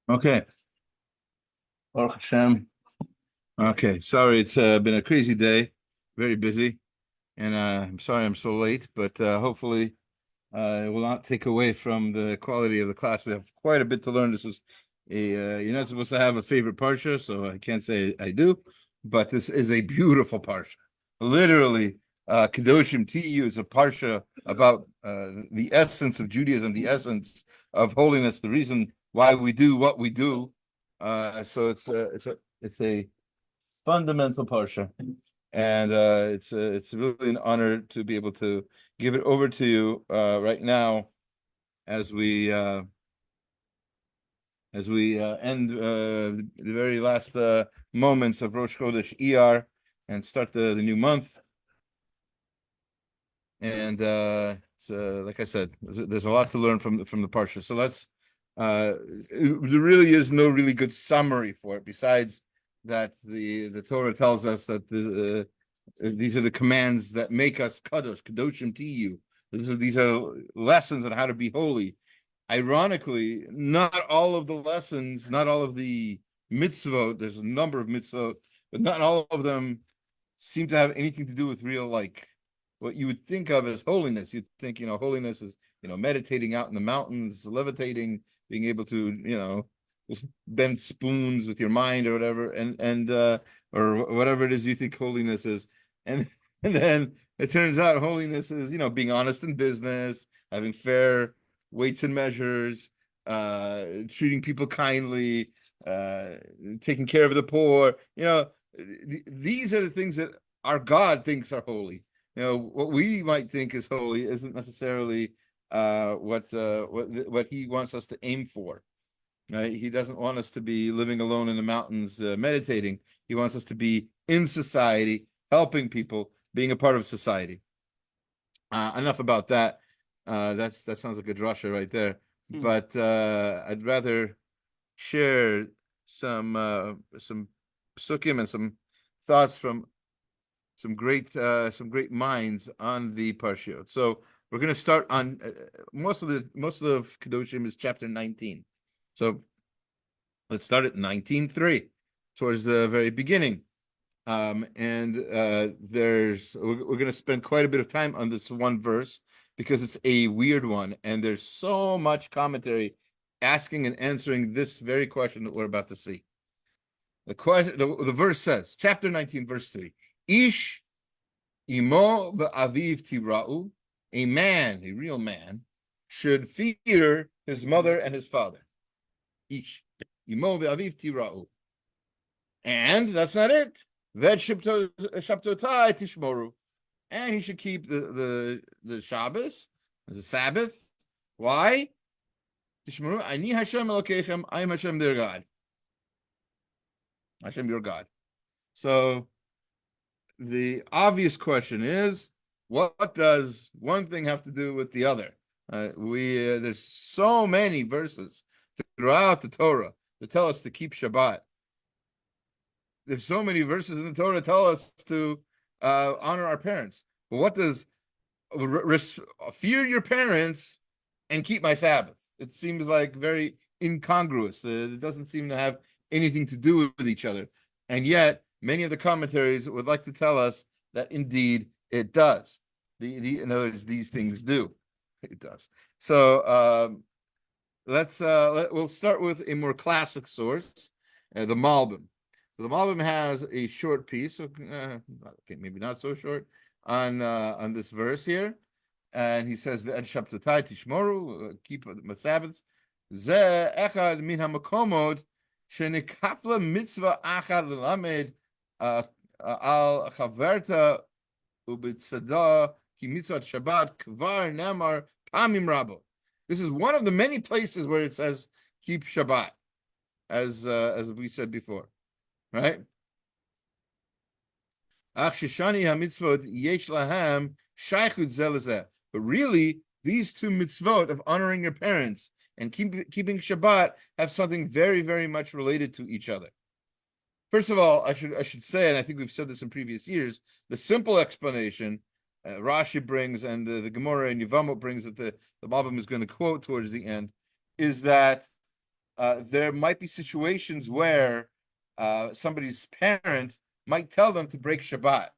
Okay. Baruch H-Shem. Okay. Sorry, it's been a crazy day, very busy, and I'm sorry I'm so late, but hopefully it will not take away from the quality of the class. We have quite a bit to learn. This is you're not supposed to have a favorite parsha, so I can't say I do, but this is a beautiful parsha. Literally, Kedoshim is a parsha about the essence of Judaism, the essence of holiness, the reason why we do what we do. So it's a fundamental parsha, and it's really an honor to be able to give it over to you right now as we end the very last moments of Rosh Chodesh Iyar and start the new month. And it's like I said, there's a lot to learn from the parsha. So let's. There really is no really good summary for it, besides that the Torah tells us that these are the commands that make us Kedoshim Tiyu. These are lessons on how to be holy. Ironically, not all of the lessons, not all of the mitzvot, there's a number of mitzvot, but not all of them seem to have anything to do with real, like, what you would think of as holiness. You'd think, holiness is, meditating out in the mountains, levitating, being able to, bend spoons with your mind or whatever, and or whatever it is you think holiness is. And, and then it turns out holiness is, being honest in business, having fair weights and measures, treating people kindly, taking care of the poor. These are the things that our God thinks are holy. What we might think is holy isn't necessarily what he wants us to aim for. Right? He doesn't want us to be living alone in the mountains meditating. He wants us to be in society, helping people, being a part of society. Enough about that. That sounds like a drasha right there. But I'd rather share some psukim and some thoughts from some great minds on the parshiot. So we're going to start on most of Kedoshim is chapter 19. So let's start at 19:3, towards the very beginning. We're going to spend quite a bit of time on this one verse because it's a weird one, and there's so much commentary asking and answering this very question that we're about to see. The verse says, chapter 19, verse 3, Ish imo v'aviv tira'u, a man, a real man, should fear his mother and his father. Ish imo v'aviv tira'u. And that's not it. Shabtotai tishmoru. And he should keep the Shabbos, the Sabbath. Why? Tishmoru, Ani Hashem Elokechem, I am Hashem their God. Hashem your God. So the obvious question is, what does one thing have to do with the other? There's so many verses throughout the Torah that tell us to keep Shabbat. There's so many verses in the Torah that tell us to honor our parents. But what does fear your parents and keep my Sabbath? It seems like very incongruous. It doesn't seem to have anything to do with each other. And yet, many of the commentaries would like to tell us that indeed it does. In other words, these things do. It does. So we'll start with a more classic source, the Malbim. So the Malbim has a short piece, okay, maybe not so short, on this verse here, and he says the Shabtotai tishmoru, keep the Sabbaths. Ze echad min hamakomot shenikafla mitzvah achad l'lamed al chaverta ubitzada ki mitzvah Shabbat kvar namar pamim rabo. This is one of the many places where it says keep Shabbat, as we said before. Right? But really, these two mitzvot of honoring your parents and keeping Shabbat have something very, very much related to each other. First of all, I should say, and I think we've said this in previous years, the simple explanation Rashi brings and the Gemara and Yevamot brings that the Malbim is going to quote towards the end is that there might be situations where somebody's parent might tell them to break Shabbat.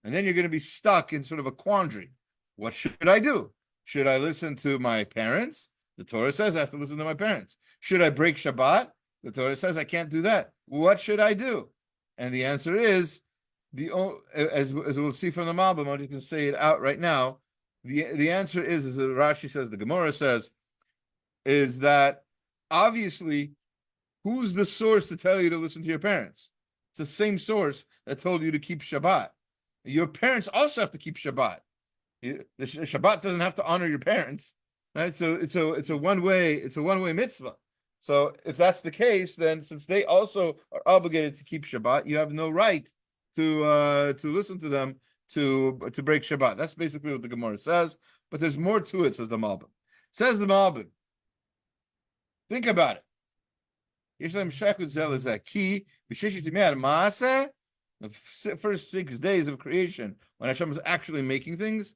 And then you're going to be stuck in sort of a quandary. What should I do? Should I listen to my parents? The Torah says I have to listen to my parents. Should I break Shabbat? The Torah says I can't do that. What should I do? And the answer is, as we'll see from the Malbim, I'm just going to say it out right now. The answer is, as Rashi says, the Gemara says, is that obviously, who's the source to tell you to listen to your parents? It's the same source that told you to keep Shabbat. Your parents also have to keep Shabbat. The Shabbat doesn't have to honor your parents, right? So it's a one-way mitzvah. So if that's the case, then since they also are obligated to keep Shabbat, you have no right to listen to them to break Shabbat. That's basically what the Gemara says. But there's more to it, says the Malbim. Says the Malbim. Think about it. The first 6 days of creation, when Hashem was actually making things,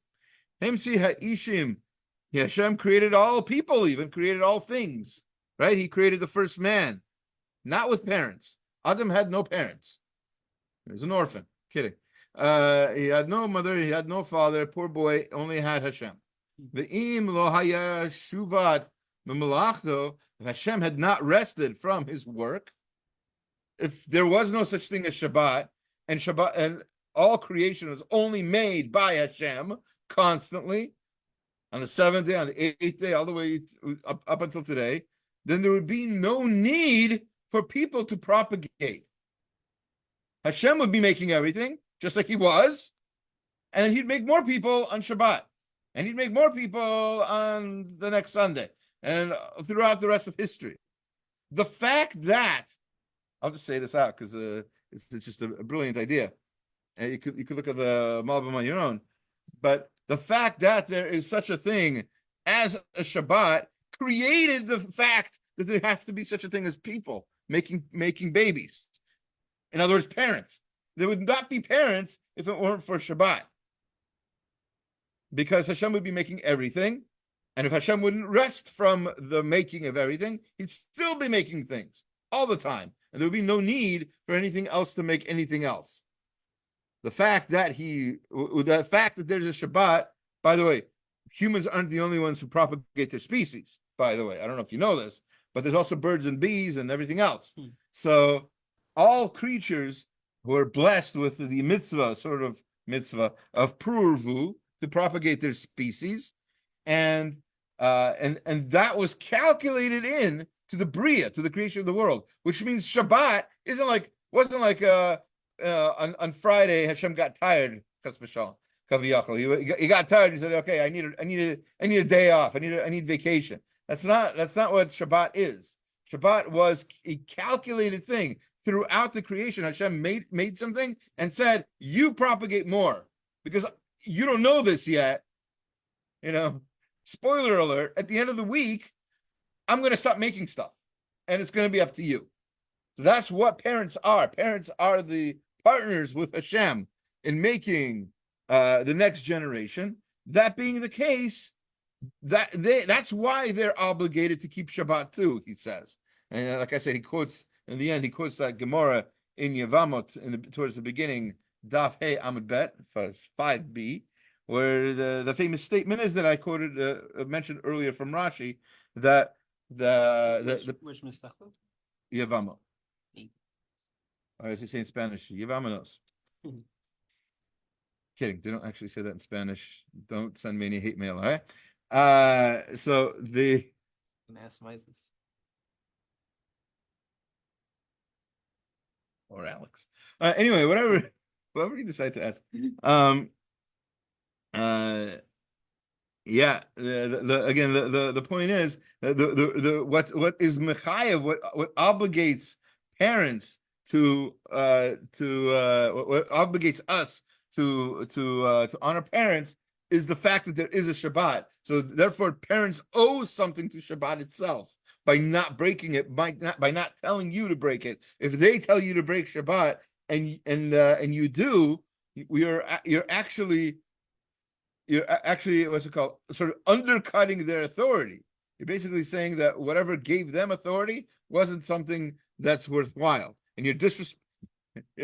Hashem created all people, even created all things, right? He created the first man, not with parents. Adam had no parents. He was an orphan. Kidding. He had no mother, he had no father. Poor boy, only had Hashem. If Hashem had not rested from his work, if there was no such thing as Shabbat, and all creation was only made by Hashem constantly, on the 7th day, on the 8th day, all the way up until today, then there would be no need for people to propagate. Hashem would be making everything, just like he was, and he'd make more people on Shabbat, and he'd make more people on the next Sunday, and throughout the rest of history. The fact that, I'll just say this out because it's just a brilliant idea, and you could look at the Malbim on your own, but the fact that there is such a thing as a Shabbat created the fact that there has to be such a thing as people making babies. In other words, parents. There would not be parents if it weren't for Shabbat, because Hashem would be making everything. And if Hashem wouldn't rest from the making of everything, he'd still be making things all the time. And there would be no need for anything else to make anything else. The fact that there's a Shabbat, by the way, humans aren't the only ones who propagate their species, by the way. I don't know if you know this, but there's also birds and bees and everything else. So all creatures who are blessed with the mitzvah of prurvu, to propagate their species, and that was calculated in to the bria, to the creation of the world, which means Shabbat wasn't like on Friday Hashem got tired. He got tired and he said, okay, I need a day off. I need vacation. That's not what Shabbat is. Shabbat was a calculated thing throughout the creation. Hashem made something and said, you propagate more, because you don't know this yet. Spoiler alert, at the end of the week, I'm going to stop making stuff, and it's going to be up to you. So that's what parents are. Parents are the partners with Hashem in making the next generation. That being the case, that's why they're obligated to keep Shabbat too, he says. And like I said, he quotes that Gemara in Yevamot towards the beginning, Daf Hey Amud Bet, 5b, where the famous statement is that I mentioned earlier from Rashi, that which Yevamot. Or as they say in Spanish, Yevamenos. Kidding, they don't actually say that in Spanish. Don't send me any hate mail, all right? So the Mass Mises. Or Alex. Anyway, whatever you decide to ask. The point is what is mechayev, what obligates parents to what obligates us to honor parents is the fact that there is a Shabbat. So therefore, parents owe something to Shabbat itself by not breaking it, by not telling you to break it. If they tell you to break Shabbat and you do, you're actually what's it called? Sort of undercutting their authority. You're basically saying that whatever gave them authority wasn't something that's worthwhile. And you're here's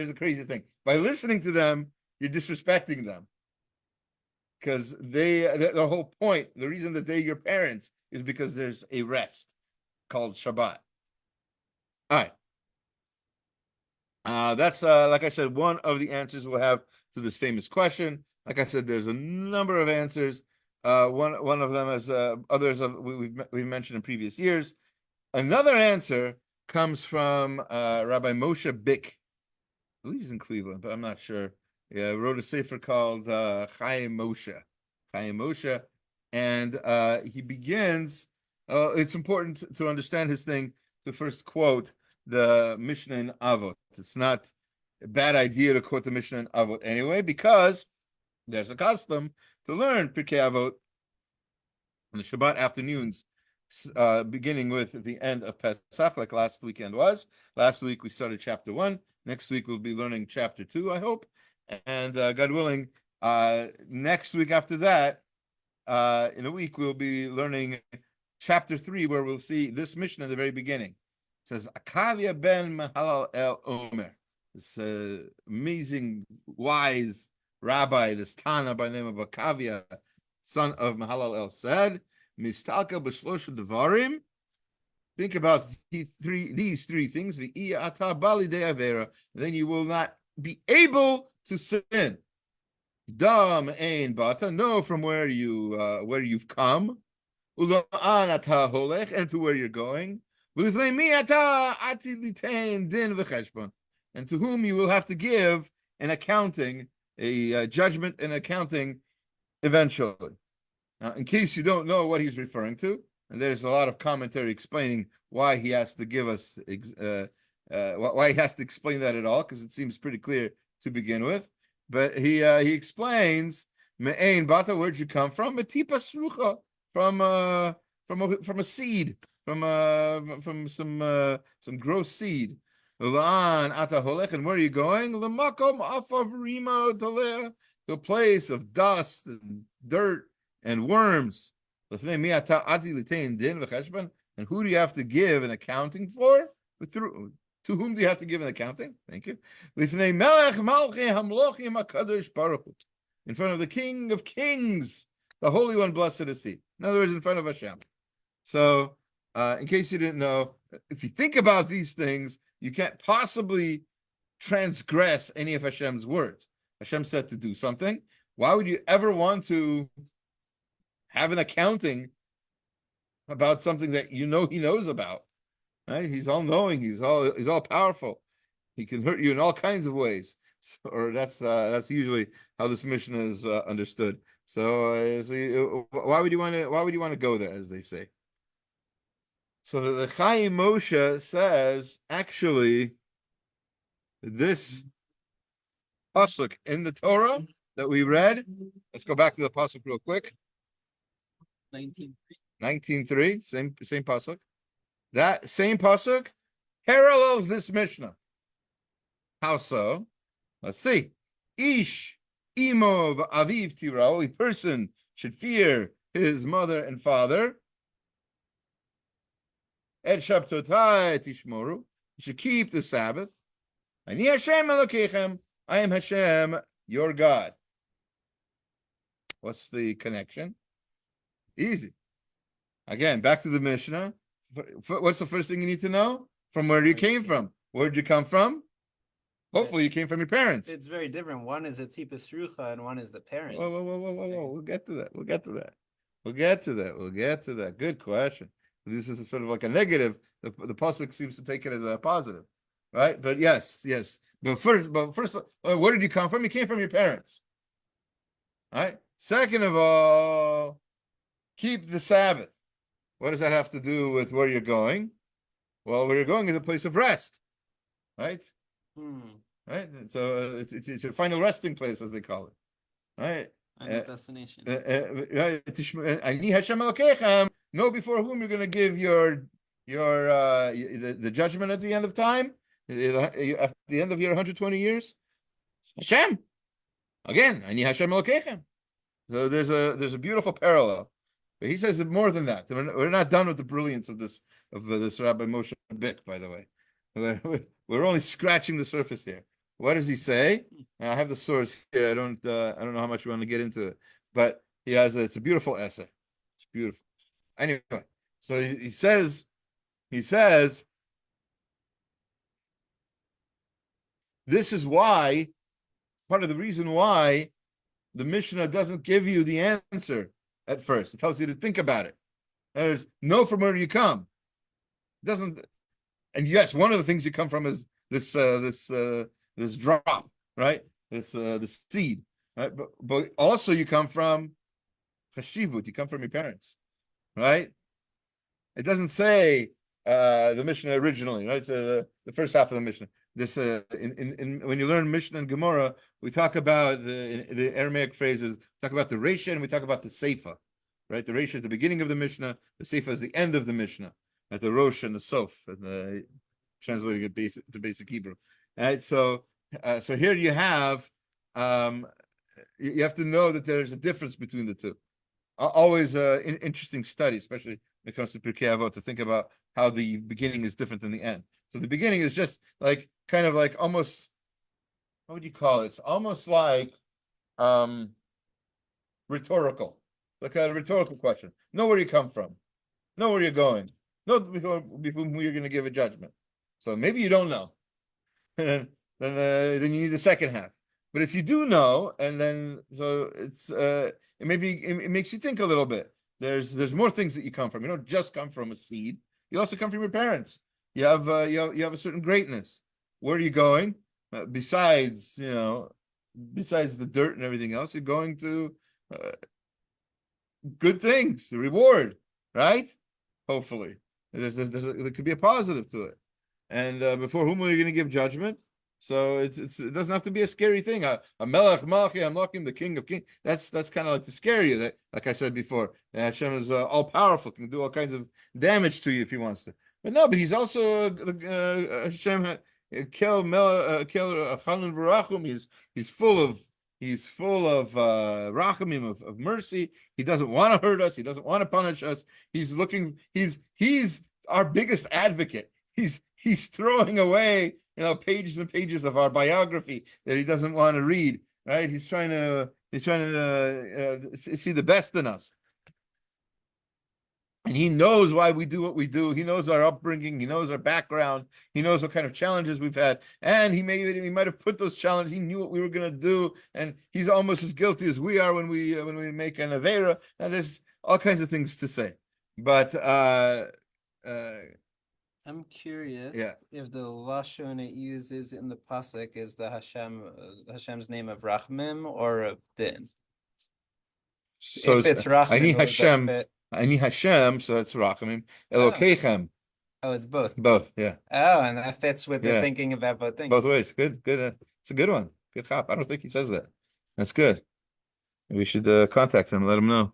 the crazy thing. By listening to them, you're disrespecting them. Because the whole point, the reason that they're your parents is because there's a rest called Shabbat. All right. That's like I said, one of the answers we'll have to this famous question. Like I said, there's a number of answers. One of them, as others we've mentioned in previous years. Another answer comes from Rabbi Moshe Bick. I believe he's in Cleveland, but I'm not sure. Yeah, wrote a sefer called Chaim Moshe, and he begins. It's important to understand his thing to first quote the Mishnah in Avot. It's not a bad idea to quote the Mishnah in Avot anyway, because there's a custom to learn Pirkei Avot on the Shabbat afternoons, beginning with the end of Pesach, like last weekend was. Last week we started chapter 1. Next week we'll be learning chapter 2, I hope. And God willing, next week after that, in a week, we'll be learning chapter 3, where we'll see this Mishnah in the very beginning. It says, Akavia ben Mahalal el Omer, this amazing, wise rabbi, this Tana by the name of Akavia, son of Mahalal el, said, Mistalka b'shlosha devarim. Think about these three things. Then you will not be able to sin. Dam ein bata, know from where you've come. Ulaan ata holech, and to where you're going. And to whom you will have to give an accounting, a judgment and accounting eventually. Now, in case you don't know what he's referring to, and there's a lot of commentary explaining why he has to give us, why he has to explain that at all, because it seems pretty clear to begin with. But he explains, me'ein bata, where'd you come from? Metipa srucha, from a seed, from some gross seed. L'an ata holech, and where are you going? L'makom afav rima taleh, to a place of dust and dirt and worms. And who do you have to give an accounting for? To whom do you have to give an accounting? Thank you. In front of the King of Kings, the Holy One, blessed is He. In other words, in front of H-Shem. So, in case you didn't know, if you think about these things, you can't possibly transgress any of Hashem's words. Hashem said to do something. Why would you ever want to have an accounting about something that you know He knows about? Right? He's all knowing. He's all powerful. He can hurt you in all kinds of ways. Or that's usually how this mission is understood. So, why would you want to go there, as they say? So the Chaim Moshe says, actually, this pasuk in the Torah that we read. Let's go back to the pasuk real quick. 19:3, same pasuk. That same pasuk parallels this Mishnah. How so? Let's see. Ish imo v'aviv tirao. A person should fear his mother and father. Et shabtotai tishmoru. You should keep the Sabbath. Ani Hashem Elokechem. I am Hashem, your God. What's the connection? Easy. Again, back to the Mishnah. What's the first thing you need to know? From where you came from. Where did you come from? Hopefully you came from your parents. It's very different. One is a tipus rucha and one is the parent. Whoa. We'll get to that. Good question. This is sort of like a negative. The pasuk seems to take it as a positive. Right? But yes. But first, where did you come from? You came from your parents. All right? Second of all, keep the Sabbath. What does that have to do with where you're going? Well, where you're going is a place of rest, right? Right. So it's your final resting place, as they call it, right? Final destination. Ani Hashem Elokechem. Know before whom you're going to give your the judgment at the end of time, at the end of your 120 years. Hashem. Again, Ani Hashem Elokechem. So there's a beautiful parallel. But he says it more than that. We're not done with the brilliance of this Rabbi Moshe Bick, by the way. We're only scratching the surface here. What does he say? I have the source here. I don't know how much we want to get into it, but it's a beautiful essay. It's beautiful. Anyway, so he says, this is why, part of the reason why the Mishnah doesn't give you the answer at first. It tells you to think about it. There's know from where you come. It doesn't, and yes, one of the things you come from is this drop, right? This seed, right? But also you come from chashivut. You come from your parents, right? It doesn't say the Mishnah originally, right? The first half of the Mishnah. This when you learn Mishnah and Gemara, we talk about the Aramaic phrases. We talk about the Reisha and we talk about the Seifa, right? The Reisha is the beginning of the Mishnah. The Seifa is the end of the Mishnah. At the Rosh and the Sof, and translating it to basic Hebrew. Right? So here you have to know that there's a difference between the two. Always an interesting study, especially when it comes to Pirkei Avot, to think about how the beginning is different than the end. So the beginning is just kind of like almost, what would you call it? It's almost like rhetorical, like a rhetorical question. Know where you come from. Know where you're going. Know before you're going to give a judgment. So maybe you don't know. then you need the second half. But if you do know, and then so it's it makes you think a little bit. There's more things that you come from. You don't just come from a seed. You also come from your parents. You have a certain greatness. Where are you going? Besides the dirt and everything else, you're going to good things, the reward, right? Hopefully, there could be a positive to it. And before whom are you going to give judgment? So it doesn't have to be a scary thing. A melech malchi amlakim, the king of kings. That's kind of like to scare you. That, like I said before, H-Shem is all powerful, can do all kinds of damage to you if he wants to. But no, but he's also H-Shem kel chalon v'rachum. He's full of rachamim, of mercy. He doesn't want to hurt us. He doesn't want to punish us. He's our biggest advocate. He's throwing away pages and pages of our biography that he doesn't want to read. Right? He's trying to see the best in us. And he knows why we do what we do. He knows our upbringing. He knows our background. He knows what kind of challenges we've had. And he might have put those challenges. He knew what we were going to do. And he's almost as guilty as we are when we make an Avera. And there's all kinds of things to say. But I'm curious if the lashon it uses in the pasuk is the Hashem's name of Rachmim or of Din. So if it's Rachmim, Ani Hashem, so that's Rachamim. Elokeichem. Oh, it's both. Both, yeah. Oh, and that fits with the thinking about both things. Both ways. Good. It's a good one. Good chop. I don't think he says that. That's good. We should contact him, let him know.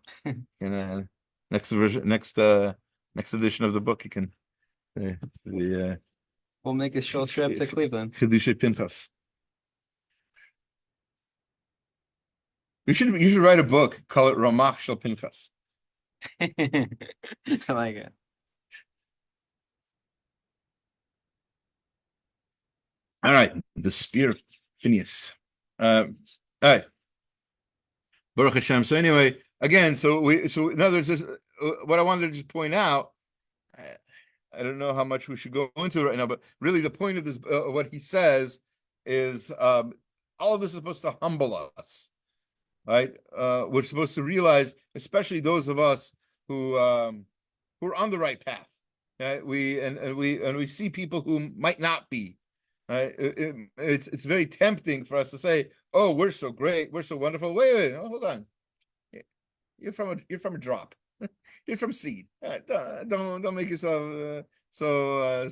And next edition of the book, you can. We'll make a short trip to Cleveland. Kedoshim Pinchas. You should write a book. Call it Ramach Shel Pinchas. I like it. All right, the spear of Phineas. All right, Baruch Hashem. So anyway, again, so in other words, what I wanted to just point out. I don't know how much we should go into it right now, but really the point of this, what he says, is all of this is supposed to humble us, right? We're supposed to realize, especially those of us who are on the right path. Right? We see people who might not be. Right? It's very tempting for us to say, "Oh, we're so great, we're so wonderful." Wait, hold on. You're from a drop. You're from seed. Don't make yourself so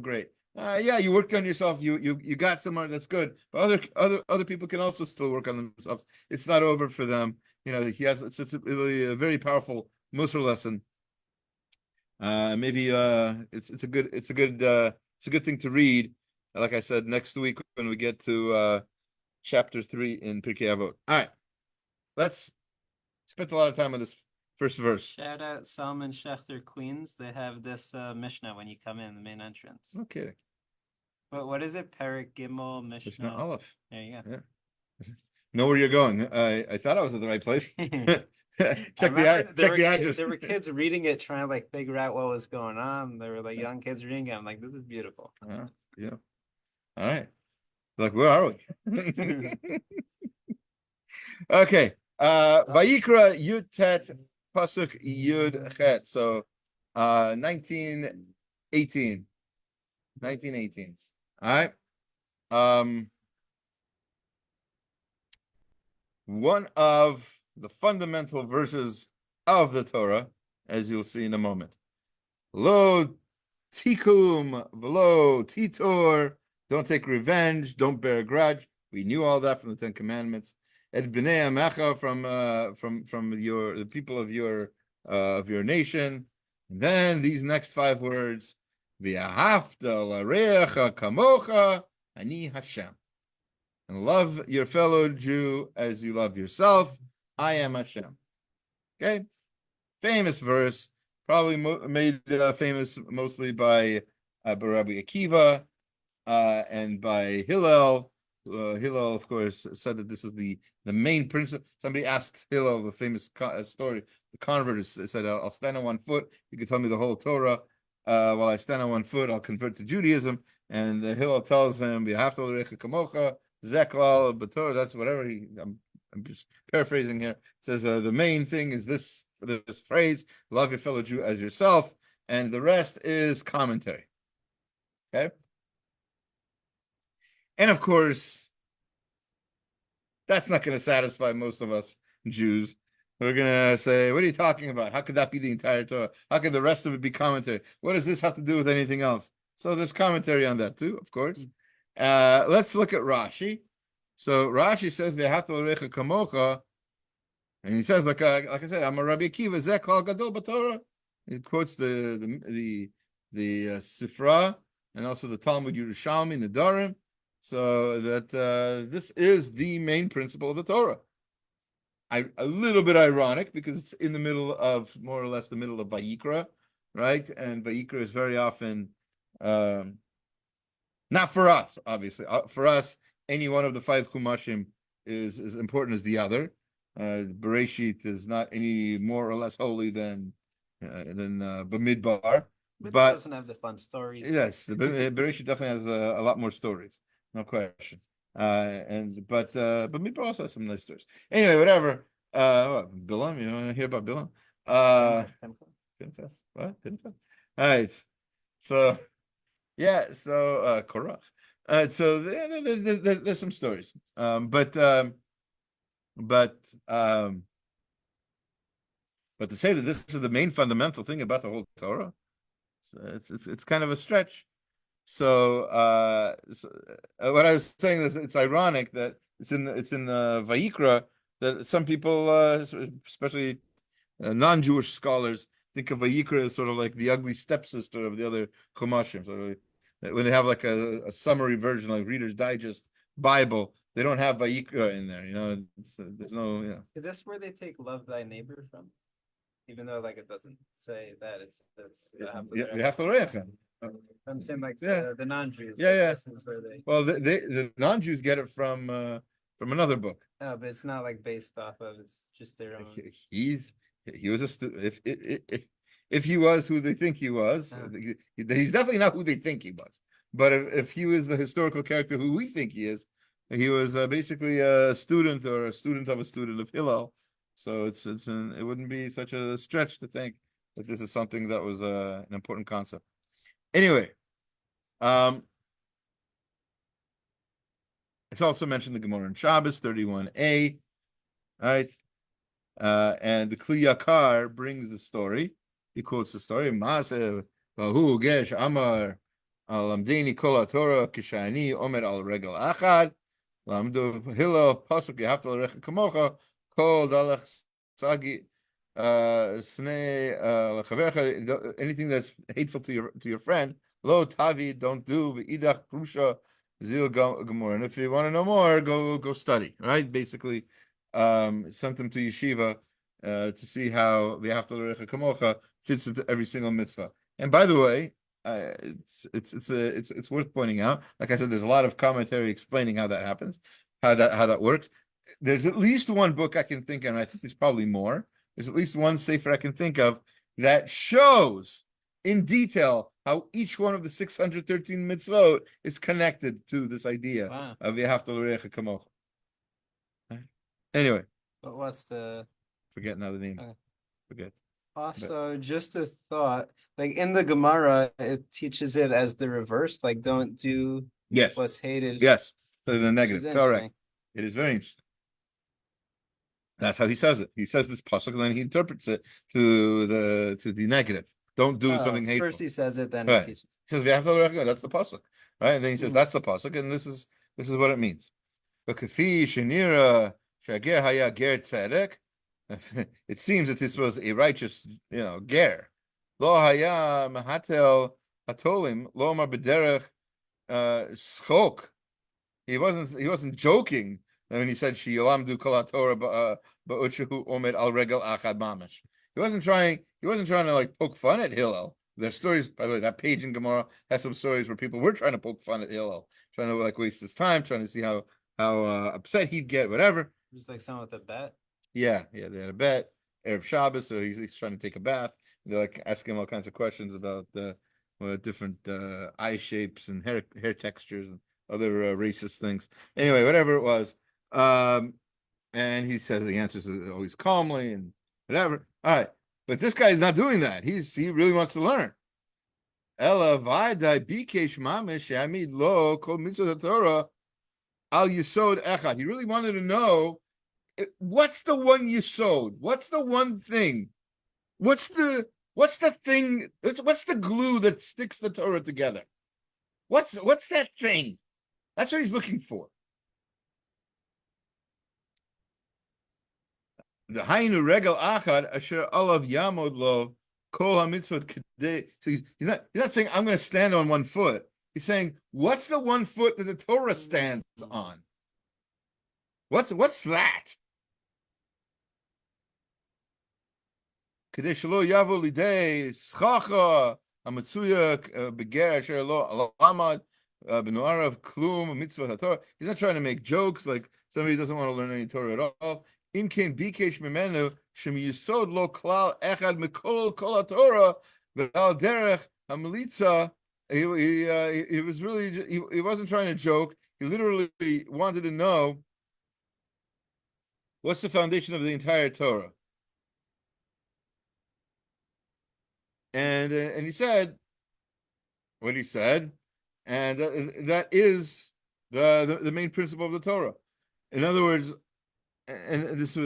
great. Yeah, you worked on yourself. You got somewhere that's good. But other people can also still work on themselves. It's not over for them. It's really a very powerful Musar lesson. Maybe it's a good thing to read. Like I said, next week when we get to chapter 3 in Pirkei Avot. All right, let's spend a lot of time on this first verse. Shout out Salman Schechter, Queens. They have this Mishnah when you come in the main entrance. No kidding. But what is it? Perek Gimel Mishnah Mishnah. Aleph. There you go. Yeah. Know where you're going. I thought I was at the right place. check the address. There were kids reading it, trying to like figure out what was going on. There were like young kids reading it. I'm like, this is beautiful. Yeah. All right. Like, where are we? Okay. Vayikra Yud Tet Pasuk Yud Chet. So 1918. 1918. All right. One of the fundamental verses of the Torah, as you'll see in a moment. Lo tikum velo titor. Don't take revenge. Don't bear a grudge. We knew all that from the Ten Commandments. Et b'nei amecha from the people of your nation. And then these next 5 words: V'ahavta l'reacha kamocha ani Hashem. And love your fellow Jew as you love yourself. I am Hashem. Okay, famous verse, probably made famous mostly by Rabbi Akiva and by Hillel. Hillel, of course, said that this is the main principle. Somebody asked Hillel the famous story. The convert said, "I'll stand on one foot. You can tell me the whole Torah. While I stand on one foot, I'll convert to Judaism." And Hillel tells him, "V'ahavta l'reacha kamocha." Zeklal, Bator, that's whatever I'm just paraphrasing here. It says the main thing is this phrase: love your fellow Jew as yourself, and the rest is commentary. Okay, and of course, that's not going to satisfy most of us Jews. We're going to say, "What are you talking about? How could that be the entire Torah? How could the rest of it be commentary? What does this have to do with anything else?" So there's commentary on that too, of course. Let's look at Rashi. So Rashi says V'ahavta l'reacha kamocha, and he says, like I said, I'm a Rabbi Akiva, Zeh klal gadol b'Torah. He quotes the Sifra and also the Talmud Yerushalmi Nedarim, so that this is the main principle of the Torah. A little bit ironic because it's in the middle of, more or less, the middle of Vayikra, right? And Vayikra is very often not for us, obviously. For us, any one of the 5 Chumashim is as important as the other. Bereshit is not any more or less holy than Bamidbar. But it doesn't have the fun stories. Yes, the Bereshit definitely has a lot more stories, no question. But Bamidbar also has some nice stories. Anyway, whatever. Bilam, you want to hear about Bilam? Pinchas. What? Pinchas? All right. So. Yeah, so Korach. So there's some stories, but to say that this is the main fundamental thing about the whole Torah, it's kind of a stretch. So, what I was saying is it's ironic that it's in Vayikra that some people, especially non-Jewish scholars, think of Vayikra as sort of like the ugly stepsister of the other Chumashim. So when they have like a summary version, like Reader's Digest Bible, they don't have Vayikra in there. There's no. Is this where they take "love thy neighbor" from? Even though like it doesn't say that, it's you have to reacha. I'm saying like the non-Jews. Yeah. This is where they. Well, the non-Jews get it from another book. Oh, but it's not like based off of. It's just their own. He was a if he was who they think he was, he's definitely not who they think he was. But if he was the historical character who we think he is, he was basically a student or a student of a student of Hillel. So it wouldn't be such a stretch to think that this is something that was an important concept. Anyway, it's also mentioned the Gemara in Shabbos 31a, right? And the Kli Yakar brings the story. He quotes the story. Maaser Vahu Gesh Amar Lamdeni Kol Torah Kishani Omer Al Regel Achad Lamdu Hillel Pasuk Yehavta L'Recha Kamocha Kol Dalach Sagi Snei L'Chavercha. Anything that's hateful to your friend, Lo Tavi, don't do V'idach Prusha Zil Gemor. And if you want to know more, go study. Right, basically. Sent him to yeshiva, to see how the V'ahavta l'Orecha Kamocha fits into every single mitzvah. And by the way, it's worth pointing out. Like I said, there's a lot of commentary explaining how that happens, how that works. There's at least one book I can think of, and I think there's probably more. There's at least one sefer I can think of that shows in detail how each one of the 613 mitzvot is connected to this idea of V'ahavta l'Orecha Kamocha. Anyway, but what's the forget now the name. Okay. Forget. Also, just a thought, like in the Gemara, it teaches it as the reverse, like don't do Yes. what's hated. Yes. So the which negative. is Correct. interesting. It is very interesting. That's how he says it. He says this pasuk, and then he interprets it to the negative. Don't do something hateful. First he says it, then Right. he teaches. He says that's the pasuk, right? And then he says that's the pasuk, and this is what it means. It seems that this was a righteous, ger. Lo haya mahatel hatolim lo mar b'derech schok. He wasn't joking when he said shilamdu kol haTorah ba'utshu omed al regel achad mamash. He wasn't trying to like poke fun at Hillel. There's stories, by the way, that page in Gemara has some stories where people were trying to poke fun at Hillel, trying to like waste his time, trying to see how upset he'd get, whatever. Just like someone with a bet. Yeah, they had a bet, Erev Shabbos, so he's trying to take a bath. They're like asking him all kinds of questions about different eye shapes and hair textures and other racist things. Anyway, whatever it was, and he says the answers always calmly and whatever. All right, but this guy's not doing that. He really wants to learn. Ella v'adai bikesh mamish yamid lo kol mitzvot Torah al yisod echad. He really wanted to know what's the one yisod. What's the one thing? What's the thing? What's the glue that sticks the Torah together? What's that thing? That's what he's looking for. The Hainu Regel Achad Asher Alav Yamod Lo Kol HaMitzvot Kedei. So he's not saying I'm going to stand on one foot. He's saying what's the one foot that the Torah stands on? What's that? Kedei Shelo Yavo Lidei Schacha Hamatzuya Beger Asher Lo Alamad B'Noarav Klum Mitzvot HaTorah. He's not trying to make jokes like somebody who doesn't want to learn any Torah at all. Im ken bikesh mimenu shemiyisod lo klal echad mikol kol haTorah v'al derech hamilitza. He was really he wasn't trying to joke. He literally wanted to know what's the foundation of the entire Torah. And he said what he said, and that is the main principle of the Torah. In other words. And this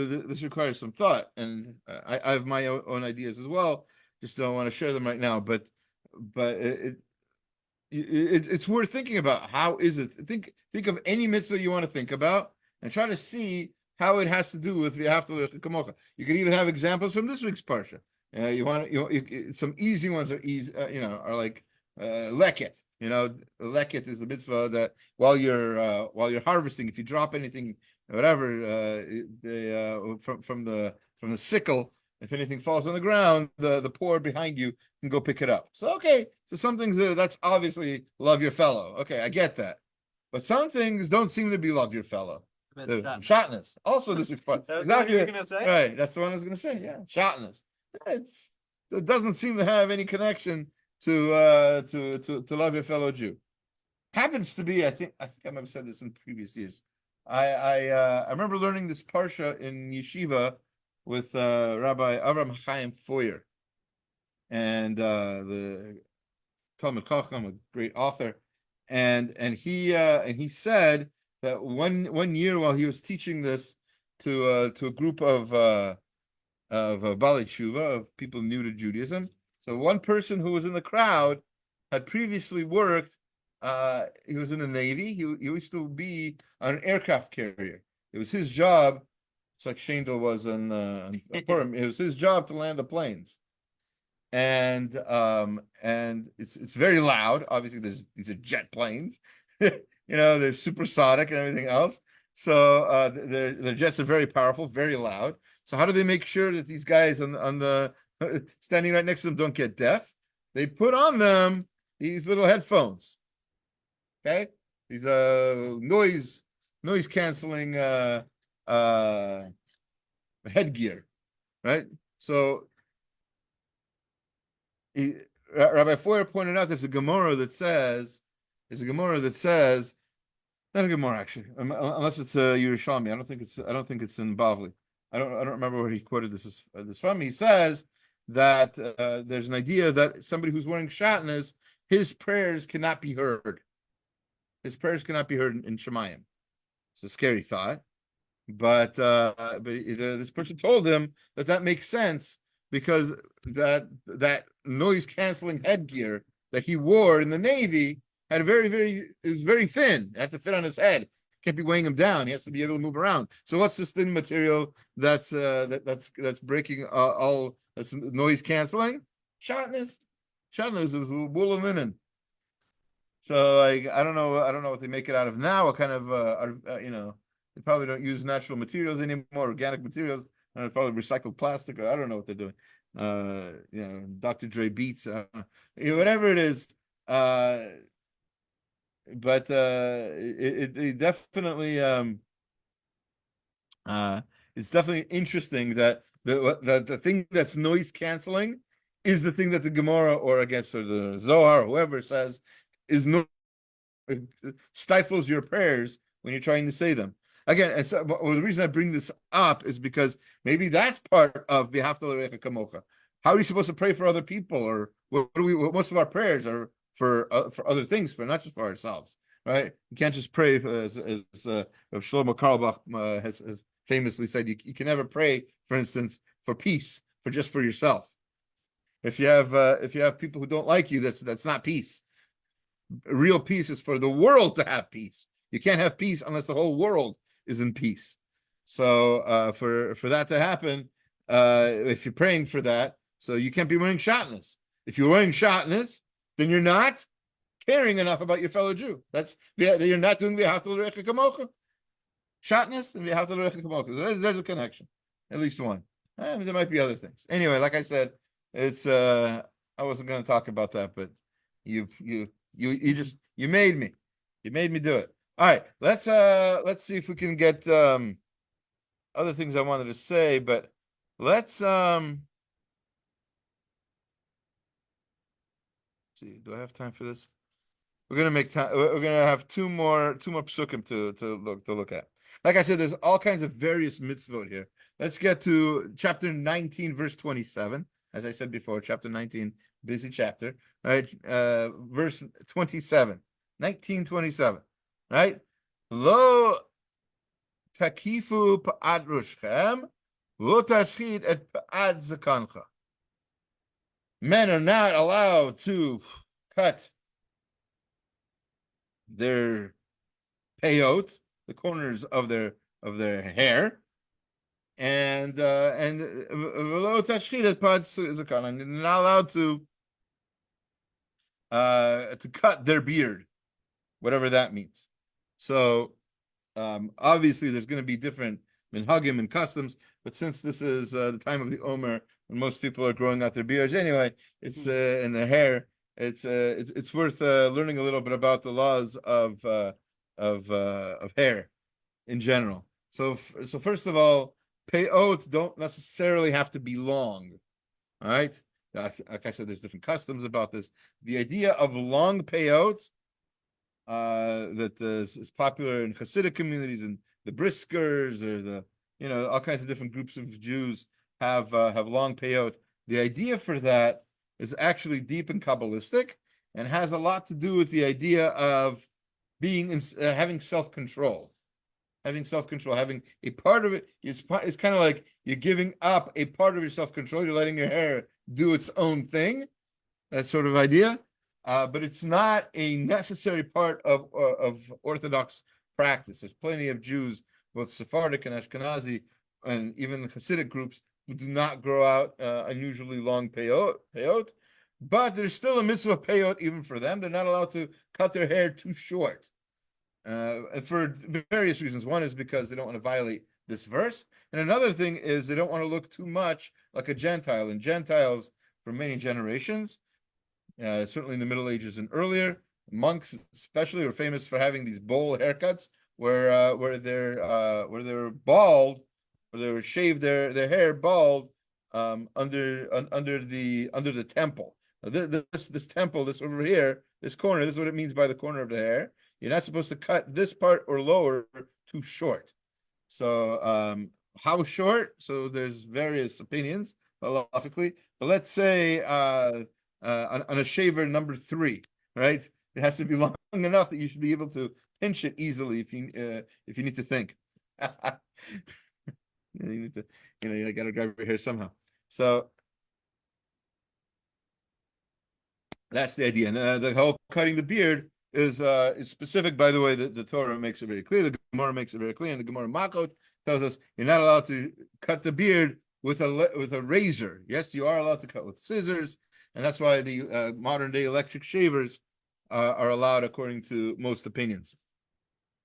requires some thought, and I have my own ideas as well. Just don't want to share them right now. But it's worth thinking about. How is it? Think of any mitzvah you want to think about, and try to see how it has to do with V'ahavta l'Orecha Kamocha. You can even have examples from this week's parsha. Some easy ones are easy. Are like leket. Leket is the mitzvah that while you're harvesting, if you drop anything. Whatever from the sickle, if anything falls on the ground, the poor behind you can go pick it up. So some things that's obviously love your fellow. Okay, I get that, but some things don't seem to be love your fellow. Shotness. Also, this week's part. That's what you were gonna say, right? That's the one I was gonna say. Yeah, shotness. It doesn't seem to have any connection to love your fellow Jew. Happens to be. I think I might have said this in previous years. I remember learning this parsha in yeshiva with Rabbi Avram Chaim Foyer, and the Talmud Chacham, a great author, and he said that one year while he was teaching this to a group of Baalei Tshuva, of people new to Judaism. So one person who was in the crowd had previously worked. He was in the Navy. He used to be on an aircraft carrier. It was his job. It's like Shendel was on Purim. It was his job to land the planes, and it's very loud. Obviously, these are jet planes. They're supersonic and everything else. So their jets are very powerful, very loud. So how do they make sure that these guys on the standing right next to them don't get deaf? They put on them these little headphones. Okay, these noise canceling headgear, right? So Rabbi Foyer pointed out there's a Gemara that says not a Gemara actually, unless it's a Yerushalmi. I don't think it's in Bavli. I don't remember where he quoted this from. He says that there's an idea that somebody who's wearing shatnez, his prayers cannot be heard. His prayers cannot be heard in Shemayim. It's a scary thought, but this person told him that makes sense because that noise canceling headgear that he wore in the Navy had it was very thin. It had to fit on his head. Can't be weighing him down. He has to be able to move around. So what's this thin material that's breaking all that's noise canceling? Shatnez. Shatnez is wool and linen. So I don't know what they make it out of now. What kind of they probably don't use natural materials anymore, organic materials. Probably recycled plastic. Or I don't know what they're doing. Dr. Dre Beats, whatever it is. But it definitely it's definitely interesting that the thing that's noise canceling is the thing that the Gemara or the Zohar, whoever says is no stifles your prayers when you're trying to say them. Again, and so the reason I bring this up is because maybe that's part of V'ahavta l'recha kamocha. How are you supposed to pray for other people, or most of our prayers are for other things, for not just for ourselves, right? You can't just pray as Shlomo Carlebach has famously said. You can never pray, for instance, for peace, for yourself. If you have people who don't like you, that's not peace. Real peace is for the world to have peace. You can't have peace unless the whole world is in peace. So for that to happen, if you're praying for that, so you can't be wearing shatnez. If you're wearing shatnez, then you're not caring enough about your fellow Jew. You're not doing v'ahavta l'recha kamocha. Shatnez and v'ahavta l'recha kamocha. There's a connection, at least one. There might be other things. Anyway, like I said, it's I wasn't going to talk about that, but you made me do it. All right, let's see if we can get other things I wanted to say, but let's see. Do I have time for this? We're gonna make time. We're gonna have two more psukim to look at. Like I said, there's all kinds of various mitzvot here. Let's get to chapter 19, verse 27. As I said before, chapter 19, busy chapter, right? Verse 27, 1927, right? Lo takifu pa'ad roshchem, lo tashchid et pa'ad zakancha. Men are not allowed to cut their peyot, the corners of their hair, and v'lo tashchid et pa'ad zakancha. And they're not allowed to cut their beard, whatever that means. So obviously there's going to be different minhagim and customs, but since this is the time of the Omer when most people are growing out their beards anyway, it's in their hair. It's worth learning a little bit about the laws of hair in general. So first of all, peyot don't necessarily have to be long. All right, like I said, there's different customs about this. The idea of long peyot that is popular in Hasidic communities and the Briskers or all kinds of different groups of Jews have long peyot. The idea for that is actually deep and Kabbalistic and has a lot to do with the idea of having self-control. Having a part of it, it's kind of like you're giving up a part of your self-control. You're letting your hair do its own thing. That sort of idea. But it's not a necessary part of Orthodox practice. There's plenty of Jews, both Sephardic and Ashkenazi, and even the Hasidic groups, who do not grow out unusually long peyot. But there's still a mitzvah of peyot even for them. They're not allowed to cut their hair too short, and for various reasons. One is because they don't want to violate this verse. And another thing is they don't want to look too much like a Gentile. And Gentiles, for many generations, certainly in the Middle Ages and earlier, monks especially were famous for having these bowl haircuts where they're bald, where they would shave their hair bald under the temple. This temple, this over here, this corner, this is what it means by the corner of the hair. You're not supposed to cut this part or lower too short. So how short? So there's various opinions halachically, but let's say on a shaver number 3, right? It has to be long enough that you should be able to pinch it easily if you need to think. You need to, you got to grab your hair somehow. So that's the idea. And the whole cutting the beard is specific, by the way. The Torah makes it very clear. The Gemara makes it very clear, and the Gemara Makot tells us you're not allowed to cut the beard with a razor. Yes, you are allowed to cut with scissors, and that's why the modern day electric shavers are allowed according to most opinions.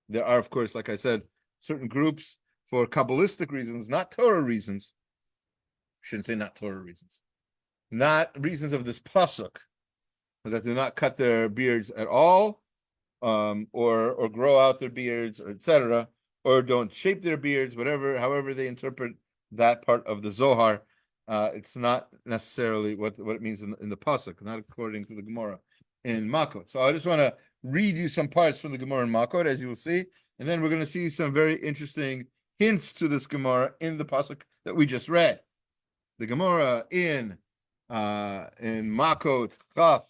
There are, of course, like I said, certain groups for Kabbalistic reasons, not Torah reasons. Shouldn't say not Torah reasons, not reasons of this pasuk, that do not cut their beards at all, or grow out their beards, or etc., or don't shape their beards, however they interpret that part of the Zohar. It's not necessarily what it means in the pasuk, not according to the Gemara in Makot. So I just want to read you some parts from the Gemara in Makot, as you will see, and then we're going to see some very interesting hints to this Gemara in the pasuk that we just read. The Gemara in Makot Chaf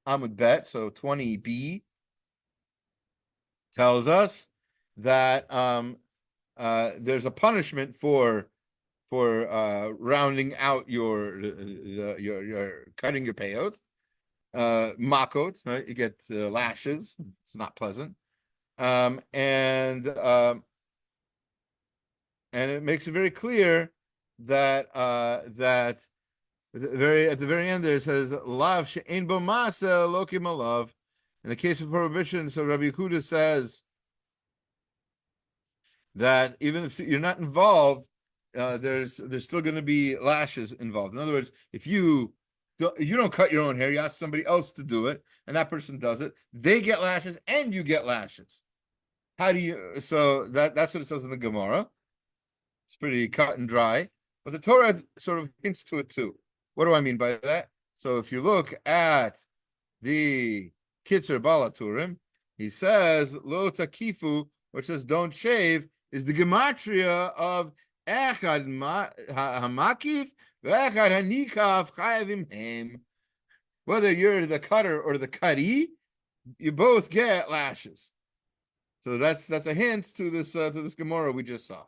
Amud Bet, so 20b, tells us that there's a punishment for rounding out your cutting your payot, makot, right? You get lashes. It's not pleasant, and it makes it very clear that at the very end there it says lav she'ein bo masa lokim alav. In the case of prohibition, so Rabbi Yehuda says that even if you're not involved, there's still going to be lashes involved. In other words, if you don't cut your own hair, you ask somebody else to do it, and that person does it, they get lashes and you get lashes. How do you? So that's what it says in the Gemara. It's pretty cut and dry, but the Torah sort of hints to it too. What do I mean by that? So if you look at the Kitzer Balaturim, he says lo takifu, which says don't shave, is the gematria of echad hamakif ve'echad hanikaf chayavim hem. Whether you're the cutter or the cutty, you both get lashes. So that's a hint to this Gemara we just saw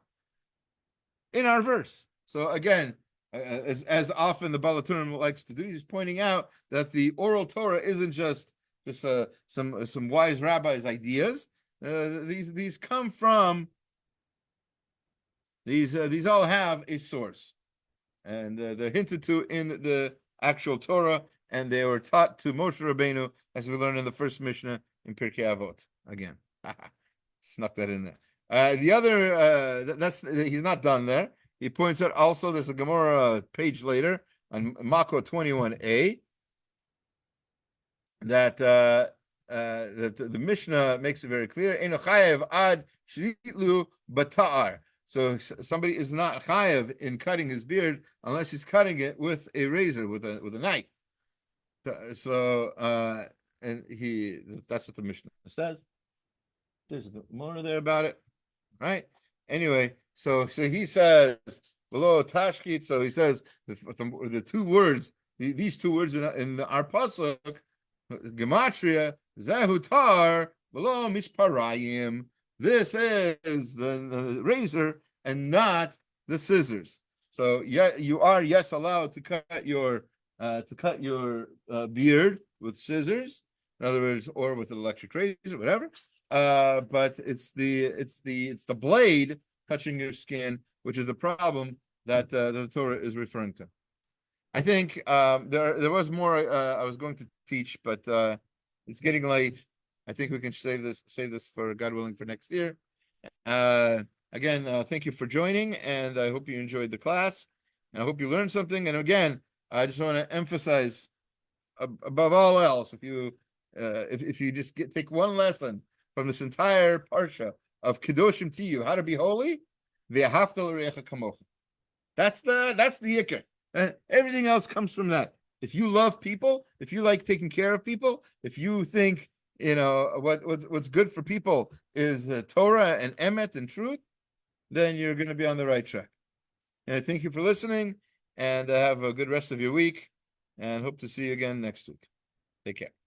in our verse. So again, as often the Balaturim likes to do, he's pointing out that the oral Torah isn't just some wise rabbis' ideas. These come from these all have a source, and they're hinted to in the actual Torah, and they were taught to Moshe Rabbeinu, as we learned in the first Mishnah in Pirkei Avot. Again, snuck that in there. The other he's not done there. He points out also there's a Gemara page later on Makot 21a that the Mishnah makes it very clear. Eino chayev ad shritlu bata'ar. So somebody is not chayev in cutting his beard unless he's cutting it with a razor, with a knife. So and that's what the Mishnah says. There's more there about it, right? Anyway, so he says below tashkit. So he says the two words, these two words in our pasuk, gematria zehu tar below misparayim. This is the razor and not the scissors. So yeah, you are allowed to cut your beard with scissors, in other words, or with an electric razor, whatever. But it's the blade touching your skin, which is the problem that the Torah is referring to. I think there was more I was going to teach, but it's getting late. I think we can save this for God willing for next year. Again, thank you for joining, and I hope you enjoyed the class. And I hope you learned something. And again, I just want to emphasize, above all else, if you just take one lesson from this entire parsha of Kedoshim Tiyu, how to be holy, ve'ahavta l'reacha kamocha. That's the ikar. And everything else comes from that. If you love people, if you like taking care of people, if you think what's good for people is Torah and emet and truth, then you're going to be on the right track. And I thank you for listening, and have a good rest of your week, and hope to see you again next week. Take care.